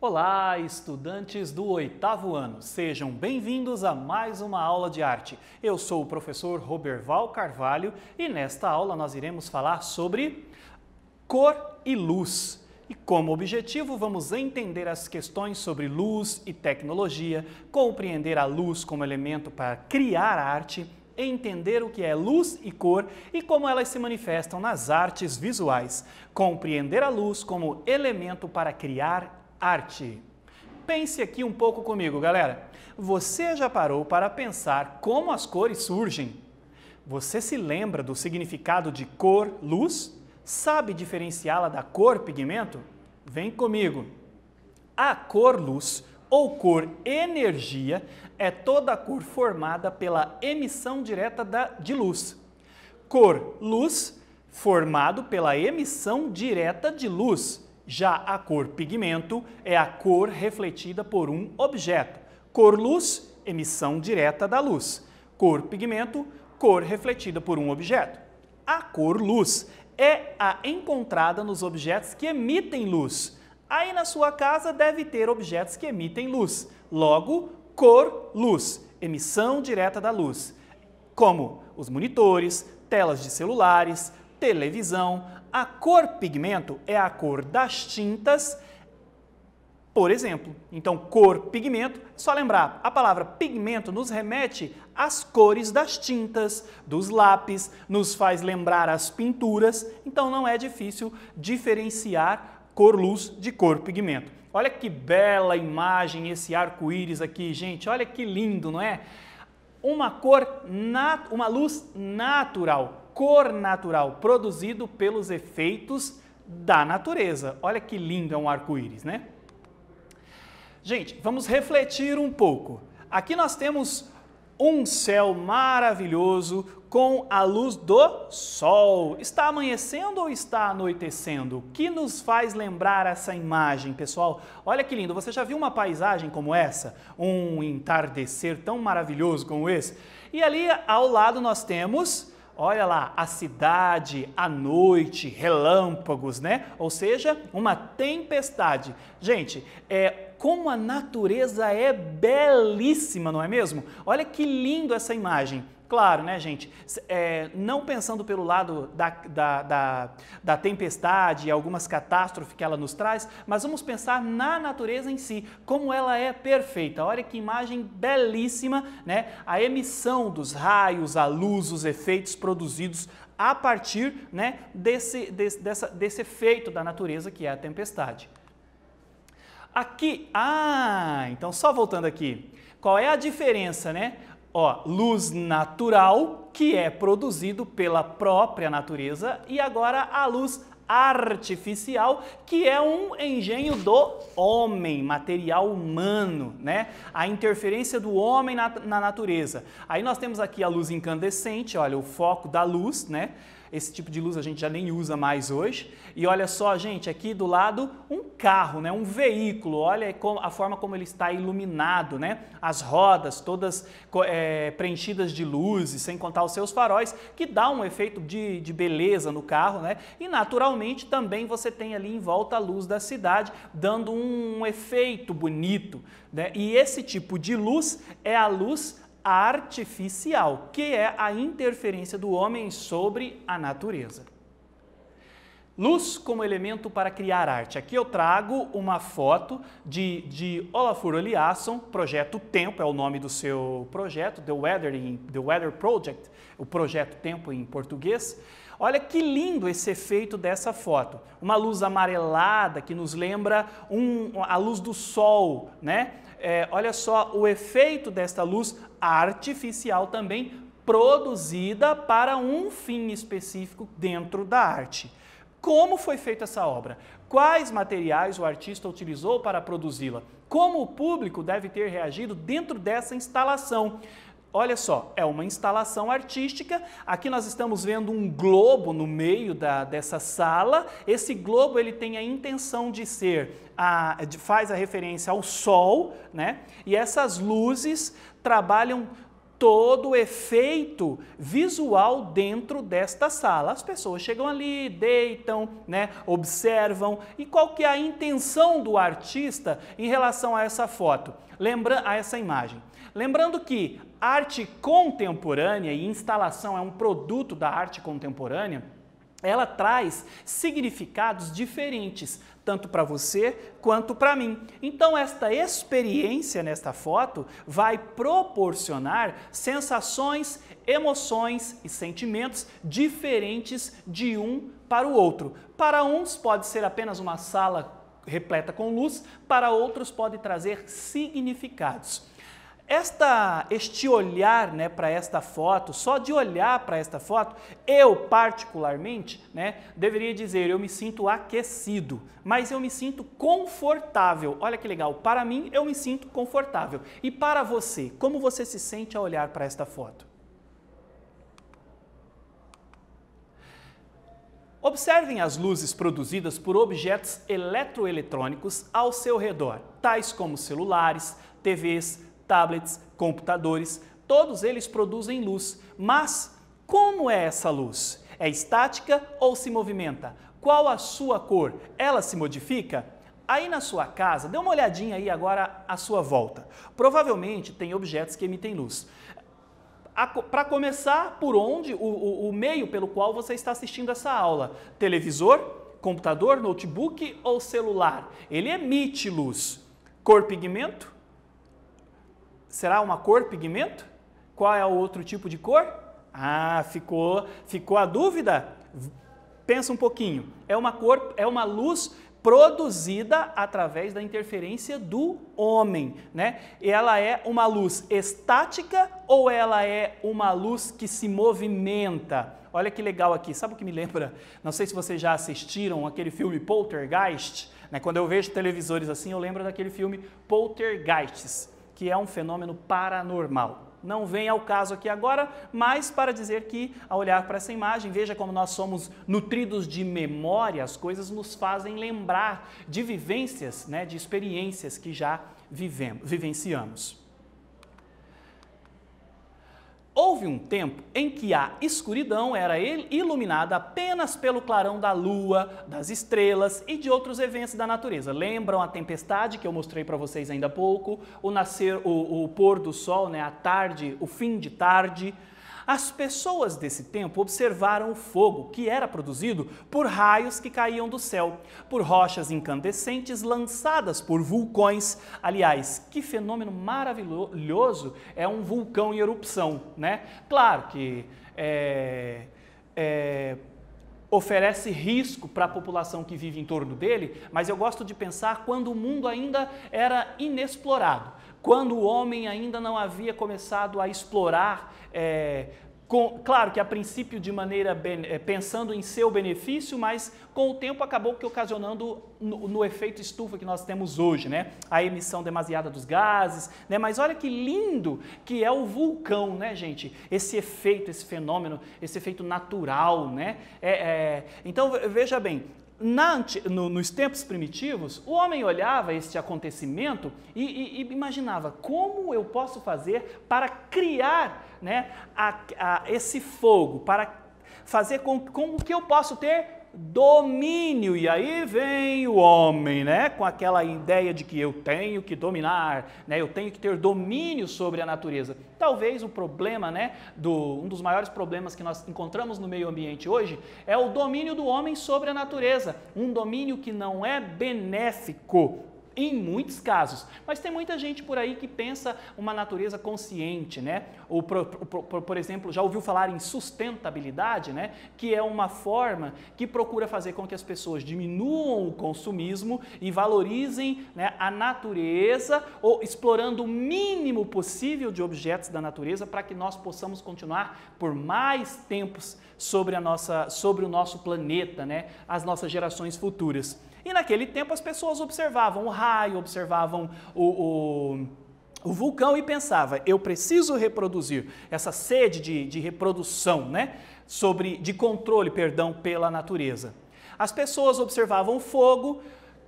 Olá, estudantes do 8º ano, sejam bem-vindos a mais uma aula de arte. Eu sou o professor Roberval Carvalho e nesta aula nós iremos falar sobre cor e luz. E como objetivo vamos entender as questões sobre luz e tecnologia, compreender a luz como elemento para criar arte, entender o que é luz e cor e como elas se manifestam nas artes visuais, compreender a luz como elemento para criar arte. Pense aqui um pouco comigo, galera. Você já parou para pensar como as cores surgem? Você se lembra do significado de cor, luz? Sabe diferenciá-la da cor, pigmento? Vem comigo. A cor, luz ou cor, energia é toda a cor formada pela emissão direta de luz. Cor, luz, formado pela emissão direta de luz. Já a cor pigmento é a cor refletida por um objeto. Cor luz, emissão direta da luz. Cor pigmento, cor refletida por um objeto. A cor luz é a encontrada nos objetos que emitem luz. Aí na sua casa deve ter objetos que emitem luz. Logo, cor luz, emissão direta da luz. Como os monitores, telas de celulares, televisão. A cor pigmento é a cor das tintas, por exemplo. Então, cor pigmento, só lembrar, a palavra pigmento nos remete às cores das tintas, dos lápis, nos faz lembrar as pinturas, então não é difícil diferenciar cor-luz de cor pigmento. Olha que bela imagem esse arco-íris aqui, gente, olha que lindo, não é? Uma luz natural. Cor natural, produzido pelos efeitos da natureza. Olha que lindo é um arco-íris, né? Gente, vamos refletir um pouco. Aqui nós temos um céu maravilhoso com a luz do sol. Está amanhecendo ou está anoitecendo? O que nos faz lembrar essa imagem, pessoal? Olha que lindo, você já viu uma paisagem como essa? Um entardecer tão maravilhoso como esse? E ali ao lado nós temos... olha lá, a cidade, a noite, relâmpagos, né? Ou seja, uma tempestade. Gente, como a natureza é belíssima, não é mesmo? Olha que lindo essa imagem. Claro, né, gente? Não pensando pelo lado da tempestade e algumas catástrofes que ela nos traz, mas vamos pensar na natureza em si, como ela é perfeita. Olha que imagem belíssima, né? A emissão dos raios, a luz, os efeitos produzidos a partir, né, desse efeito da natureza que é a tempestade. Aqui, então só voltando aqui, qual é a diferença, né? Ó, luz natural, que é produzido pela própria natureza, e agora a luz artificial, que é um engenho do homem, material humano, né? A interferência do homem na natureza. Aí nós temos aqui a luz incandescente, olha, o foco da luz, né? Esse tipo de luz a gente já nem usa mais hoje. E olha só, gente, aqui do lado um carro, né? Um veículo. Olha a forma como ele está iluminado, né? As rodas todas preenchidas de luzes, sem contar os seus faróis, que dá um efeito de beleza no carro, né? E naturalmente também você tem ali em volta a luz da cidade, dando um efeito bonito, né? E esse tipo de luz é a luz artificial, que é a interferência do homem sobre a natureza. Luz como elemento para criar arte. Aqui eu trago uma foto de Olafur Eliasson, Projeto Tempo, é o nome do seu projeto, The Weather Project, o Projeto Tempo em português. Olha que lindo esse efeito dessa foto. Uma luz amarelada que nos lembra a luz do sol, né? Olha só o efeito desta luz artificial também produzida para um fim específico dentro da arte. Como foi feita essa obra? Quais materiais o artista utilizou para produzi-la? Como o público deve ter reagido dentro dessa instalação? Olha só, é uma instalação artística. Aqui nós estamos vendo um globo no meio dessa sala. Esse globo ele tem a intenção de faz a referência ao sol, né? E essas luzes trabalham todo o efeito visual dentro desta sala. As pessoas chegam ali, deitam, né, observam. E qual que é a intenção do artista em relação a essa foto? A essa imagem. Lembrando que arte contemporânea e instalação é um produto da arte contemporânea, ela traz significados diferentes, tanto para você quanto para mim. Então, esta experiência nesta foto vai proporcionar sensações, emoções e sentimentos diferentes de um para o outro. Para uns pode ser apenas uma sala repleta com luz, para outros pode trazer significados. Este olhar, né, para esta foto, só de olhar para esta foto, eu particularmente, né, deveria dizer, eu me sinto aquecido, mas eu me sinto confortável. Olha que legal, para mim eu me sinto confortável. E para você, como você se sente ao olhar para esta foto? Observem as luzes produzidas por objetos eletroeletrônicos ao seu redor, tais como celulares, TVs, tablets, computadores, todos eles produzem luz. Mas como é essa luz? É estática ou se movimenta? Qual a sua cor? Ela se modifica? Aí na sua casa, dê uma olhadinha aí agora à sua volta. Provavelmente tem objetos que emitem luz. Para começar, por onde? O meio pelo qual você está assistindo essa aula. Televisor, computador, notebook ou celular? Ele emite luz. Cor pigmento? Será uma cor pigmento? Qual é o outro tipo de cor? Ah, ficou a dúvida? Pensa um pouquinho. É uma luz produzida através da interferência do homem, né? E ela é uma luz estática ou ela é uma luz que se movimenta? Olha que legal aqui. Sabe o que me lembra? Não sei se vocês já assistiram aquele filme Poltergeist, né? Quando eu vejo televisores assim, eu lembro daquele filme Poltergeists, que é um fenômeno paranormal. Não vem ao caso aqui agora, mas para dizer que, ao olhar para essa imagem, veja como nós somos nutridos de memória, as coisas nos fazem lembrar de vivências, né, de experiências que já vivenciamos. Houve um tempo em que a escuridão era iluminada apenas pelo clarão da lua, das estrelas e de outros eventos da natureza. Lembram a tempestade que eu mostrei para vocês ainda há pouco, o nascer, o pôr do sol, né, a tarde, o fim de tarde. As pessoas desse tempo observaram o fogo que era produzido por raios que caíam do céu, por rochas incandescentes lançadas por vulcões. Aliás, que fenômeno maravilhoso é um vulcão em erupção, né? Claro que oferece risco para a população que vive em torno dele, mas eu gosto de pensar quando o mundo ainda era inexplorado, quando o homem ainda não havia começado a explorar, claro que a princípio de maneira pensando em seu benefício, mas com o tempo acabou que ocasionando no efeito estufa que nós temos hoje, né? A emissão demasiada dos gases, né? Mas olha que lindo que é o vulcão, né, gente? Esse efeito, esse fenômeno, esse efeito natural, né? Então veja bem, nos tempos primitivos, o homem olhava este acontecimento e imaginava como eu posso fazer para criar, né, esse fogo, para fazer com que eu possa ter domínio. E aí vem o homem, né, com aquela ideia de que eu tenho que dominar, né, eu tenho que ter domínio sobre a natureza. Talvez o problema, né, um dos maiores problemas que nós encontramos no meio ambiente hoje é o domínio do homem sobre a natureza, um domínio que não é benéfico em muitos casos, mas tem muita gente por aí que pensa uma natureza consciente, né? Ou, por exemplo, já ouviu falar em sustentabilidade, né? Que é uma forma que procura fazer com que as pessoas diminuam o consumismo e valorizem, né, a natureza, ou explorando o mínimo possível de objetos da natureza para que nós possamos continuar por mais tempos sobre o nosso planeta, né? As nossas gerações futuras. E naquele tempo as pessoas observavam o raio, observavam o vulcão e pensavam, eu preciso reproduzir essa sede de reprodução, né? De controle, perdão, pela natureza. As pessoas observavam o fogo,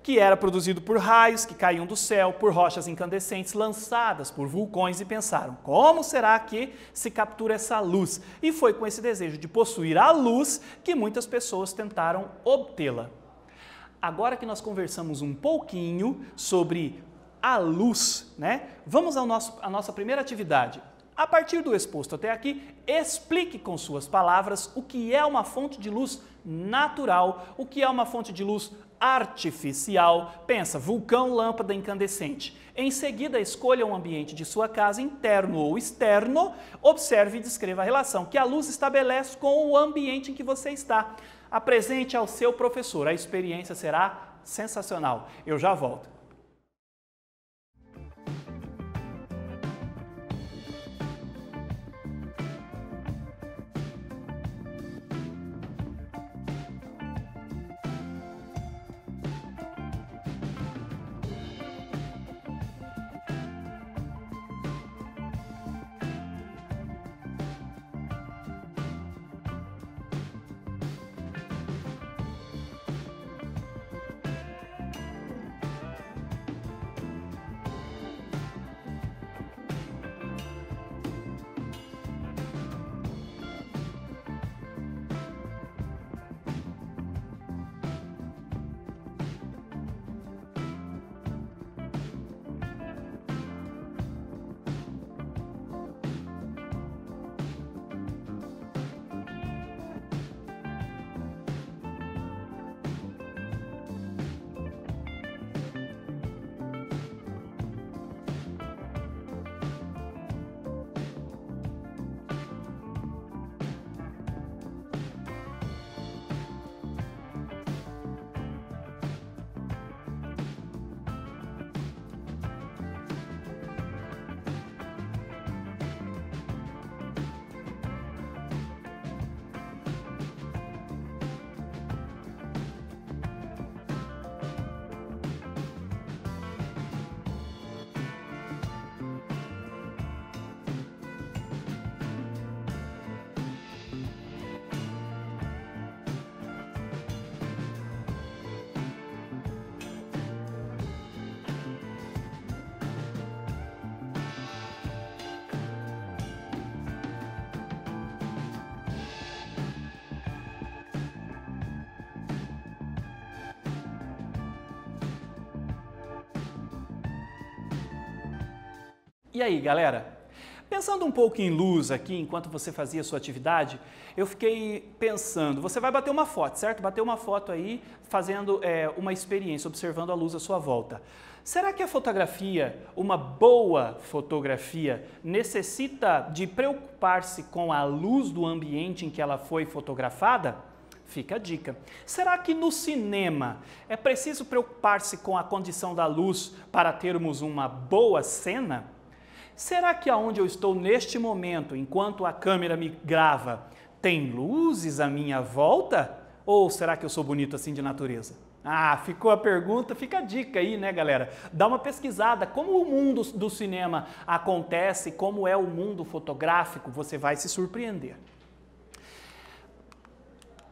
que era produzido por raios que caíam do céu, por rochas incandescentes lançadas por vulcões, e pensaram, como será que se captura essa luz? E foi com esse desejo de possuir a luz que muitas pessoas tentaram obtê-la. Agora que nós conversamos um pouquinho sobre a luz, né? Vamos à nossa primeira atividade. A partir do exposto até aqui, explique com suas palavras o que é uma fonte de luz natural, o que é uma fonte de luz artificial. Pensa, vulcão, lâmpada incandescente. Em seguida, escolha um ambiente de sua casa, interno ou externo, observe e descreva a relação que a luz estabelece com o ambiente em que você está. Apresente ao seu professor, a experiência será sensacional. Eu já volto. E aí, galera? Pensando um pouco em luz aqui, enquanto você fazia a sua atividade, eu fiquei pensando, você vai bater uma foto, certo? Bater uma foto aí, fazendo uma experiência, observando a luz à sua volta. Será que a fotografia, uma boa fotografia, necessita de preocupar-se com a luz do ambiente em que ela foi fotografada? Fica a dica. Será que no cinema é preciso preocupar-se com a condição da luz para termos uma boa cena? Será que aonde eu estou neste momento, enquanto a câmera me grava, tem luzes à minha volta? Ou será que eu sou bonito assim de natureza? Ah, ficou a pergunta, fica a dica aí, né, galera? Dá uma pesquisada, como o mundo do cinema acontece, como é o mundo fotográfico, você vai se surpreender.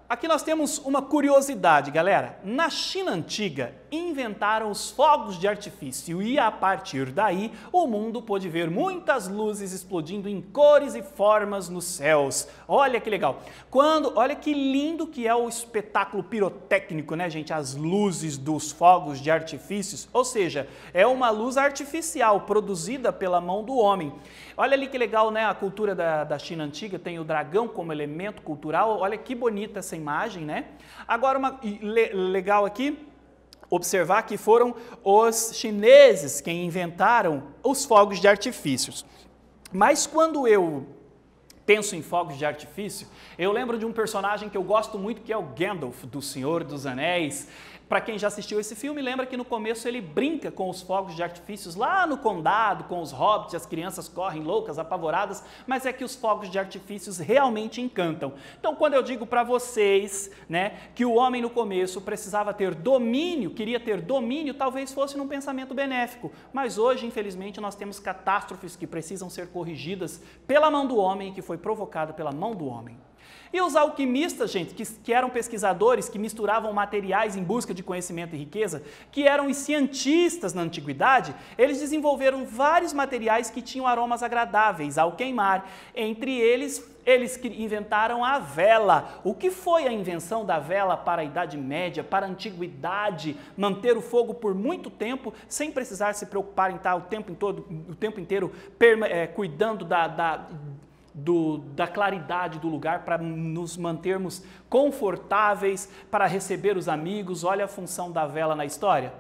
Aqui nós temos uma curiosidade, galera. Na China antiga, inventaram os fogos de artifício e a partir daí o mundo pôde ver muitas luzes explodindo em cores e formas nos céus. Olha que legal. Olha que lindo que é o espetáculo pirotécnico, né, gente? As luzes dos fogos de artifícios, ou seja, é uma luz artificial produzida pela mão do homem. Olha ali que legal, né? A cultura da China antiga tem o dragão como elemento cultural. Olha que bonita essa imagem, né? Agora, legal aqui, observar que foram os chineses quem inventaram os fogos de artifícios. Mas quando eu penso em fogos de artifício, eu lembro de um personagem que eu gosto muito, que é o Gandalf, do Senhor dos Anéis. Para quem já assistiu esse filme, lembra que no começo ele brinca com os fogos de artifícios lá no condado, com os hobbits, as crianças correm loucas, apavoradas, mas é que os fogos de artifícios realmente encantam. Então, quando eu digo para vocês, né, que o homem no começo precisava ter domínio, queria ter domínio, talvez fosse num pensamento benéfico, mas hoje, infelizmente, nós temos catástrofes que precisam ser corrigidas pela mão do homem, que foi provocada pela mão do homem. E os alquimistas, gente, que eram pesquisadores, que misturavam materiais em busca de conhecimento e riqueza, que eram os cientistas na antiguidade, eles desenvolveram vários materiais que tinham aromas agradáveis ao queimar. Entre eles inventaram a vela. O que foi a invenção da vela para a Idade Média, para a Antiguidade? Manter o fogo por muito tempo, sem precisar se preocupar em estar o tempo inteiro cuidando da claridade do lugar, para nos mantermos confortáveis, para receber os amigos. Olha a função da vela na história.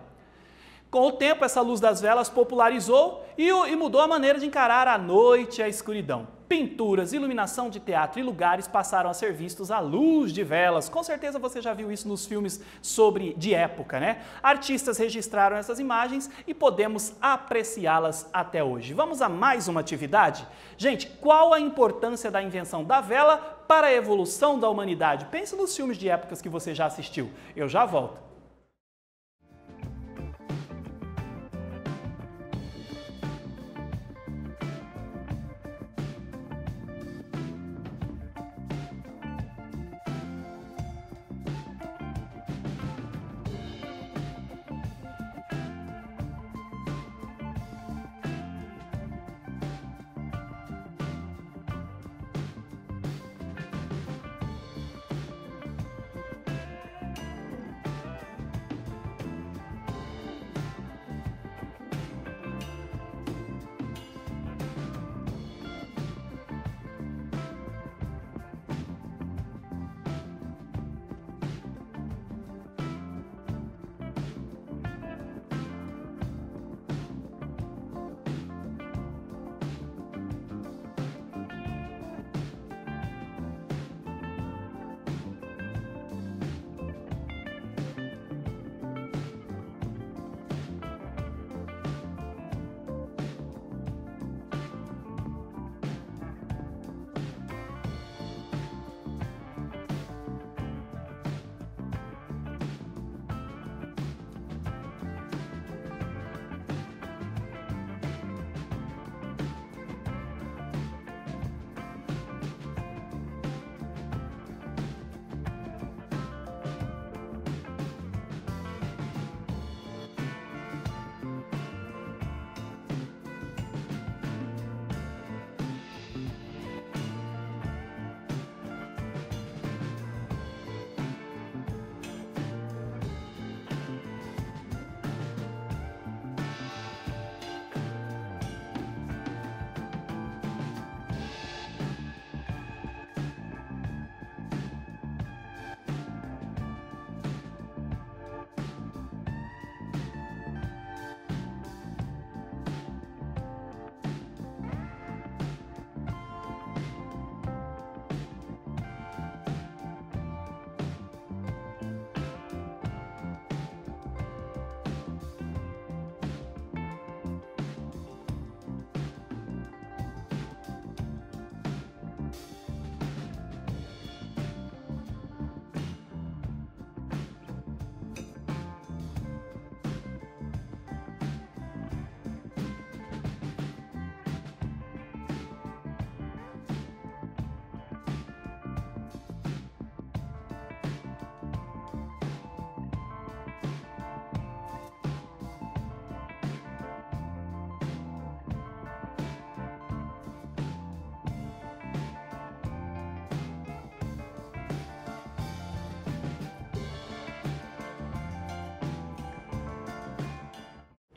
Com o tempo, essa luz das velas popularizou e mudou a maneira de encarar a noite e a escuridão. Pinturas, iluminação de teatro e lugares passaram a ser vistos à luz de velas. Com certeza você já viu isso nos filmes de época, né? Artistas registraram essas imagens e podemos apreciá-las até hoje. Vamos a mais uma atividade? Gente, qual a importância da invenção da vela para a evolução da humanidade? Pense nos filmes de épocas que você já assistiu. Eu já volto.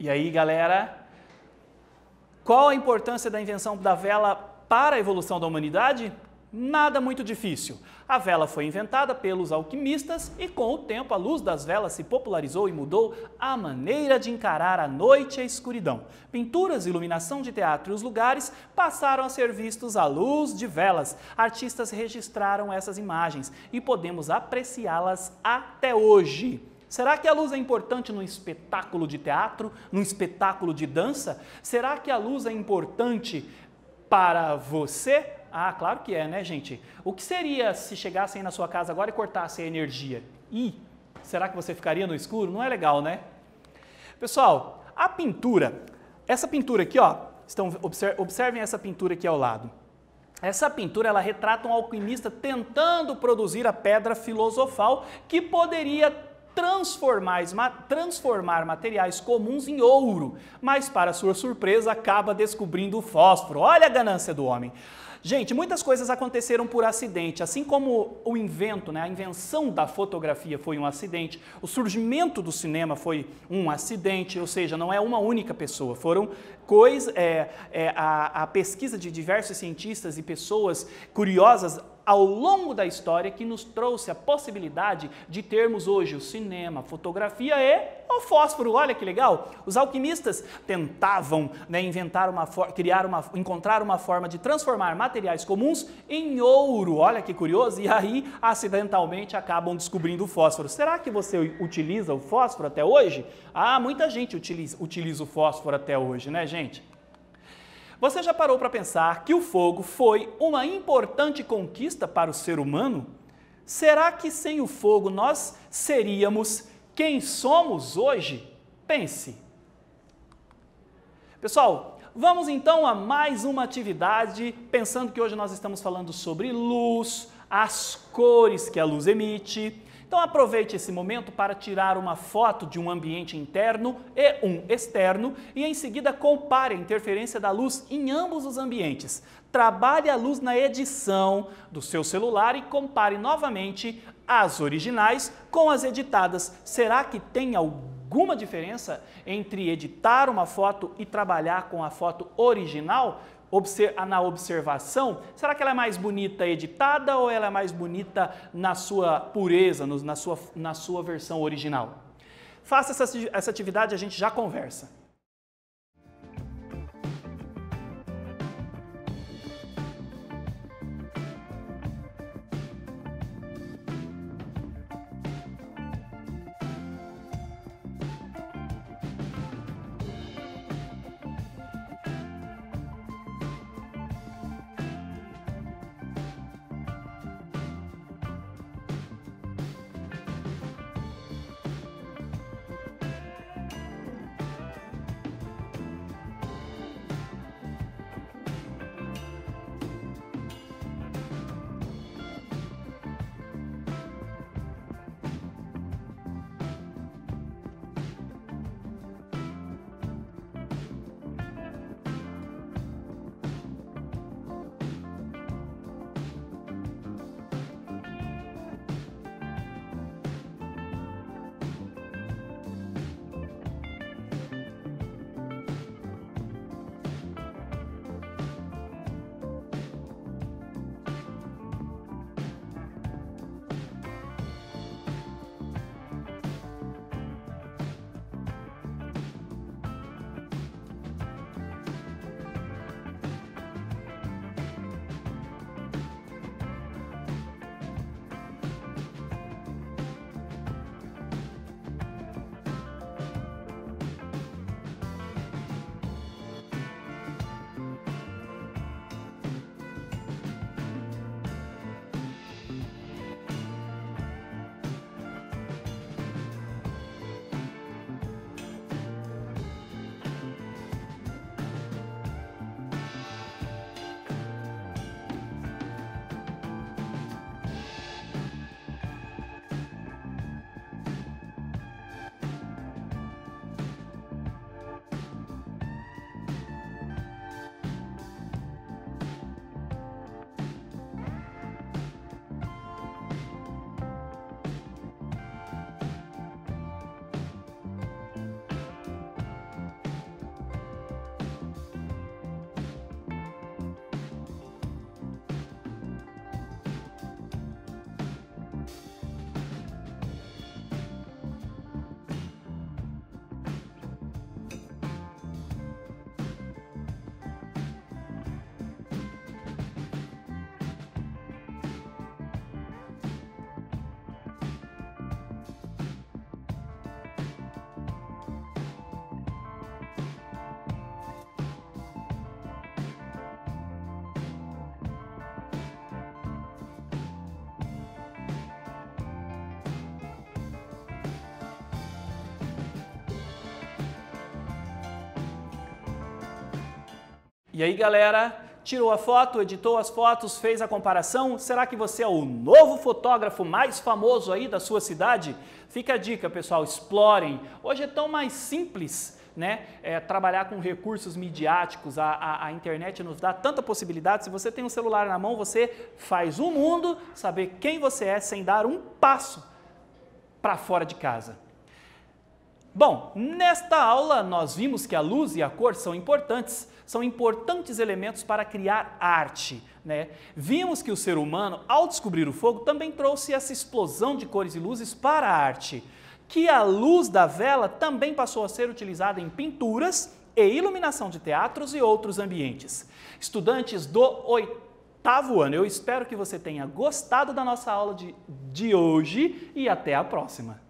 E aí, galera, qual a importância da invenção da vela para a evolução da humanidade? Nada muito difícil. A vela foi inventada pelos alquimistas e, com o tempo, a luz das velas se popularizou e mudou a maneira de encarar a noite e a escuridão. Pinturas, iluminação de teatro e os lugares passaram a ser vistos à luz de velas. Artistas registraram essas imagens e podemos apreciá-las até hoje. Será que a luz é importante num espetáculo de teatro, num espetáculo de dança? Será que a luz é importante para você? Ah, claro que é, né, gente? O que seria se chegassem na sua casa agora e cortassem a energia? Será que você ficaria no escuro? Não é legal, né? Pessoal, a pintura, essa pintura aqui, ó, observem essa pintura aqui ao lado. Essa pintura ela retrata um alquimista tentando produzir a pedra filosofal que poderia transformar materiais comuns em ouro, mas para sua surpresa acaba descobrindo o fósforo. Olha a ganância do homem. Gente, muitas coisas aconteceram por acidente, assim como o invento, a invenção da fotografia foi um acidente, o surgimento do cinema foi um acidente, ou seja, não é uma única pessoa, foram a pesquisa de diversos cientistas e pessoas curiosas ao longo da história que nos trouxe a possibilidade de termos hoje o cinema, a fotografia e o fósforo. Olha que legal! Os alquimistas tentavam encontrar uma forma de transformar materiais comuns em ouro. Olha que curioso! E aí, acidentalmente, acabam descobrindo o fósforo. Será que você utiliza o fósforo até hoje? Ah, muita gente utiliza o fósforo até hoje, né, gente? Você já parou para pensar que o fogo foi uma importante conquista para o ser humano? Será que sem o fogo nós seríamos quem somos hoje? Pense. Pessoal, vamos então a mais uma atividade, pensando que hoje nós estamos falando sobre luz, as cores que a luz emite. Então aproveite esse momento para tirar uma foto de um ambiente interno e um externo e em seguida compare a interferência da luz em ambos os ambientes. Trabalhe a luz na edição do seu celular e compare novamente as originais com as editadas. Será que tem alguma diferença entre editar uma foto e trabalhar com a foto original? Na observação, será que ela é mais bonita editada ou ela é mais bonita na sua pureza, na sua versão original? Faça essa atividade, a gente já conversa. E aí, galera, Tirou a foto, editou as fotos, fez a comparação? Será que você é o novo fotógrafo mais famoso aí da sua cidade? Fica a dica, pessoal, explorem. Hoje é tão mais simples, né? Trabalhar com recursos midiáticos, a internet nos dá tanta possibilidade. Se você tem um celular na mão, você faz o mundo saber quem você é sem dar um passo para fora de casa. Bom, nesta aula nós vimos que a luz e a cor são importantes elementos para criar arte, né? Vimos que o ser humano, ao descobrir o fogo, também trouxe essa explosão de cores e luzes para a arte, que a luz da vela também passou a ser utilizada em pinturas e iluminação de teatros e outros ambientes. Estudantes do 8º ano, eu espero que você tenha gostado da nossa aula de hoje e até a próxima!